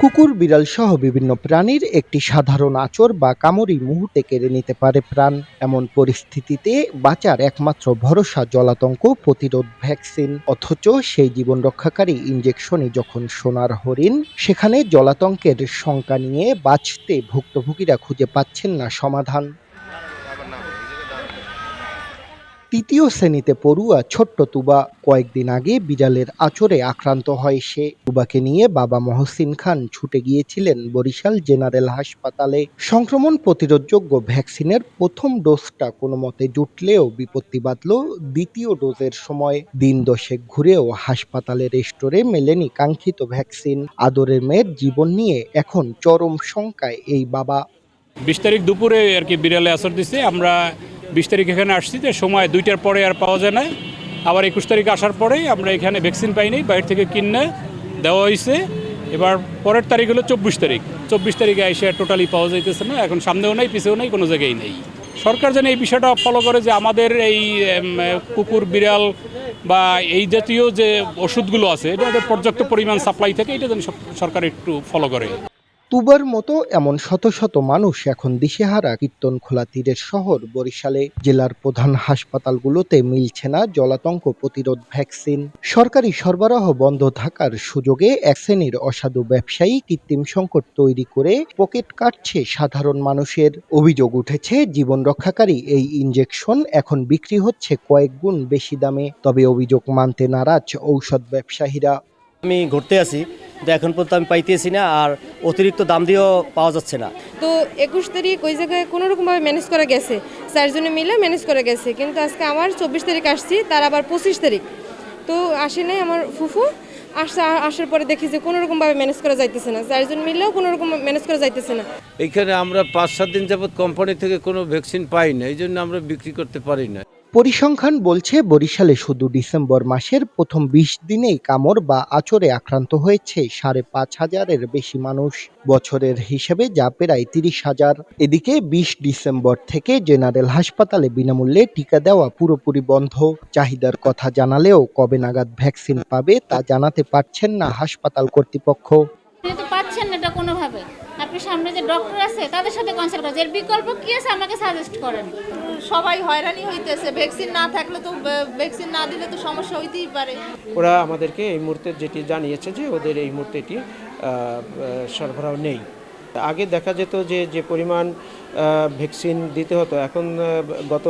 কুকুর, বিড়াল সহ বিভিন্ন প্রাণীর একটি সাধারণ আঁচড় বা কামড়ই মুহূর্তে কেড়ে নিতে পারে প্রাণ। এমন পরিস্থিতিতে বাঁচার একমাত্র ভরসা জলাতঙ্ক প্রতিরোধ ভ্যাকসিন। অথচ সেই জীবন রক্ষাকারী ইনজেকশনই যখন সোনার হরিণ, সেখানে জলাতঙ্কের শঙ্কা নিয়ে বাঁচতে ভুক্তভোগীরা খুঁজে পাচ্ছেন না সমাধান। তৃতীয় শ্রেণীতে পড়ুয়া ছোট্ট তুবা কয়েকদিন আগে বিড়ালের আঁচড়ে আক্রান্ত হয় সে। তুবাকে নিয়ে বাবা মহসিন খান ছুটে গিয়েছিলেন বরিশাল জেনারেল হাসপাতালে। সংক্রমণ প্রতিরোধযোগ্য ভ্যাকসিনের প্রথম ডোজটা কোনোমতে জুটলেও বিপত্তি বাধল দ্বিতীয় ডোজের সময়। দিন দশেক ঘুরেও হাসপাতালের স্টোরে মেলেনি কাঙ্ক্ষিত ভ্যাকসিন। আদরের মেয়ের জীবন নিয়ে এখন চরম শঙ্কায় এই বাবা। ২০ তারিখ দুপুরে আর কি বিড়ালে আছর দিছে। আমরা ২০ তারিখ এখানে আসছি, যে সময় ২টার পরে আর পাওয়া যায় না। আবার ২১ তারিখ আসার পরেই আমরা এখানে ভ্যাকসিন পাইনি, বাইরে থেকে কিনে দেওয়া হয়েছে। এবার পরের তারিখ হলো ২৪ তারিখ। ২৪ তারিখে এসে টোটালি পাওয়া যাইতেছে না। এখন সামনেও নাই, পিছেও নাই, কোনো জায়গায় নেই। সরকার যেন এই বিষয়টা ফলো করে, যে আমাদের এই কুকুর, বিড়াল বা এই জাতীয় যে ওষুধগুলো আছে, এটা পর্যাপ্ত পরিমাণ সাপ্লাই থাকে, এটা যেন সরকার একটু ফলো করে। তুবার মতো এমন শত শত মানুষ এখন দিশেহারা। কীর্তনখোলা তীরের শহর বরিশালে জেলার প্রধান হাসপাতালগুলোতে মিলছে না জলাতঙ্ক প্রতিরোধ ভ্যাকসিন। সরকারি সরবরাহ বন্ধ থাকার সুযোগে এক শ্রেণীর অসাধু ব্যবসায়ী কৃত্রিম সংকট তৈরি করে পকেট কাটছে সাধারণ মানুষের। অভিযোগ উঠেছে, জীবন রক্ষাকারী এই ইনজেকশন এখন বিক্রি হচ্ছে কয়েক গুণ বেশি দামে। তবে অভিযোগ মানতে নারাজ ঔষধ ব্যবসায়ীরা। আমি ঘুরতে আসি, কিন্তু এখন পর্যন্ত আমি পাইতেছি না, আর অতিরিক্ত দাম দিয়েও পাওয়া যাচ্ছে না। তো ২১ তারিখ ওই জায়গায় কোনোরকমভাবে ম্যানেজ করা গেছে, ৪ জনে মিলে ম্যানেজ করা গেছে। কিন্তু আজকে আমার ২৪ তারিখ আসছি, তার আবার ২৫ তারিখ তো আসে নাই। আমার ফুফু আসার পরে দেখি যে কোনোরকমভাবে ম্যানেজ করা যাইতেছে না, ৪ জন মিলেও কোনোরকম ম্যানেজ করা যাইতেছে না। এইখানে আমরা ৫-৭ দিন যাবৎ কোম্পানি থেকে কোনো ভ্যাকসিন পাই না, এই জন্য আমরা বিক্রি করতে পারি না। পরিসংখ্যান বলছে, বরিশালে শুধু ডিসেম্বর মাসের প্রথম ২০ দিনেই কামড় বা আঁচড়ে আক্রান্ত হয়েছে ৫,৫০০-এর বেশি মানুষ। বছরের হিসেবে যা প্রায় ৩০,০০০। এদিকে ২০ ডিসেম্বর থেকে জেনারেল হাসপাতালে বিনামূল্যে টিকা দেওয়া পুরোপুরি বন্ধ। চাহিদার কথা জানালেও কবে নাগাদ ভ্যাকসিন পাবে তা জানাতে পারছেন না হাসপাতাল কর্তৃপক্ষ। পাচ্ছেন না এটা কোনোভাবে। আপনি সামনে যে ডক্টর আছে তাদের সাথে কনসাল্ট করেন, এর বিকল্প কি আছে আমাকে সাজেস্ট করেন। সবাই হয়রানি হইতেছে, ভ্যাকসিন না থাকলে তো, ভ্যাকসিন না দিলে তো সমস্যা হইতেই পারে। ওরা আমাদেরকে এই মুহূর্তে যেটি জানিয়েছে যে ওদের এই মুহূর্তে এটি সরবরাহ নেই। আগে দেখা যেত যে পরিমাণ ভ্যাকসিন দিতে হতো, এখন গত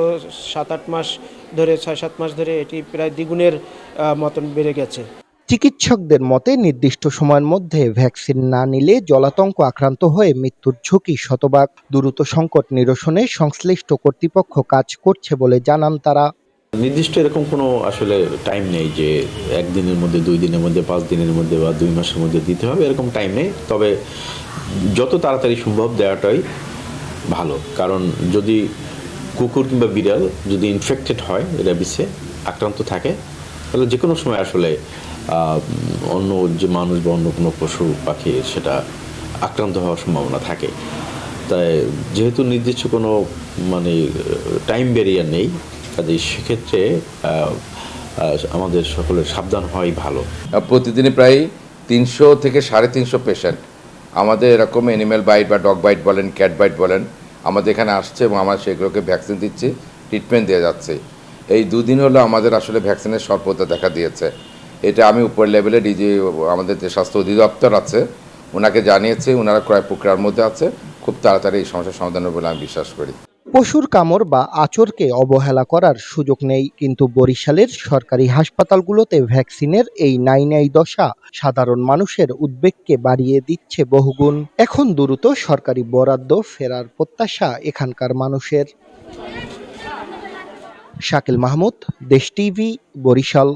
৭-৮ মাস ধরে, ৬-৭ মাস ধরে এটি প্রায় দ্বিগুণের মতন বেড়ে গেছে। চিকিৎসকদের মতে, নির্দিষ্ট সময়ের মধ্যে ভ্যাকসিন না নিলে জলাতঙ্ক আক্রান্ত হয়ে মৃত্যুর ঝুঁকি শতভাগ। দ্রুত সংকট নিরসনে সংশ্লিষ্ট কর্তৃপক্ষ কাজ করছে বলে জানান তারা। নির্দিষ্ট এরকম কোনো আসলে টাইম নেই যে ১ দিনের মধ্যে, ২ দিনের মধ্যে, ৫ দিনের মধ্যে বা ২ মাসের মধ্যে দিতে হবে, এরকম টাইম নেই। তবে যত তাড়াতাড়ি সম্ভব দেওয়াটাই ভালো। কারণ যদি কুকুর কিংবা বিড়াল যদি ইনফেক্টেড হয়, রেবিসে আক্রান্ত থাকে, তাহলে যে কোনো সময় আসলে অন্য যে মানুষ বা অন্য কোনো পশু পাখি সেটা আক্রান্ত হওয়ার সম্ভাবনা থাকে। তাই যেহেতু নির্দিষ্ট কোনো টাইম ব্যারিয়ার নেই, কাজে সেক্ষেত্রে আমাদের সকলের সাবধান হওয়াই ভালো। প্রতিদিনই প্রায় ৩০০ থেকে ৩৫০ পেশেন্ট আমাদের এরকম অ্যানিম্যাল বাইট বা ডগ বাইট বলেন, ক্যাট বাইট বলেন, আমাদের এখানে আসছে এবং আমরা সেগুলোকে ভ্যাকসিন দিচ্ছি, ট্রিটমেন্ট দেওয়া যাচ্ছে। এই ২ দিন হলো আমাদের আসলে ভ্যাকসিনের স্বল্পতা দেখা দিয়েছে। এটা আমি উপর লেভেলে আমাদের যে স্বাস্থ্য অধিদপ্তর আছে ওনাকে জানিয়েছি, ওনারা ক্রয় প্রক্রিয়ার মধ্যে আছে, খুব তাড়াতাড়ি এই সমস্যার সমাধান হবে বলে আমি বিশ্বাস করি। পশুর কামড় বা আঁচড়কে অবহেলা করার সুযোগ নেই, কিন্তু বরিশালের সরকারি হাসপাতালগুলোতে ভ্যাকসিনের এই নাই দশা সাধারণ মানুষের উদ্বেগকে বাড়িয়ে দিচ্ছে বহুগুণ। এখন দ্রুত সরকারি বরাদ্দ ফেরার প্রত্যাশা এখানকার মানুষের। শাকিল মাহমুদ, দেশ টিভি, বরিশাল।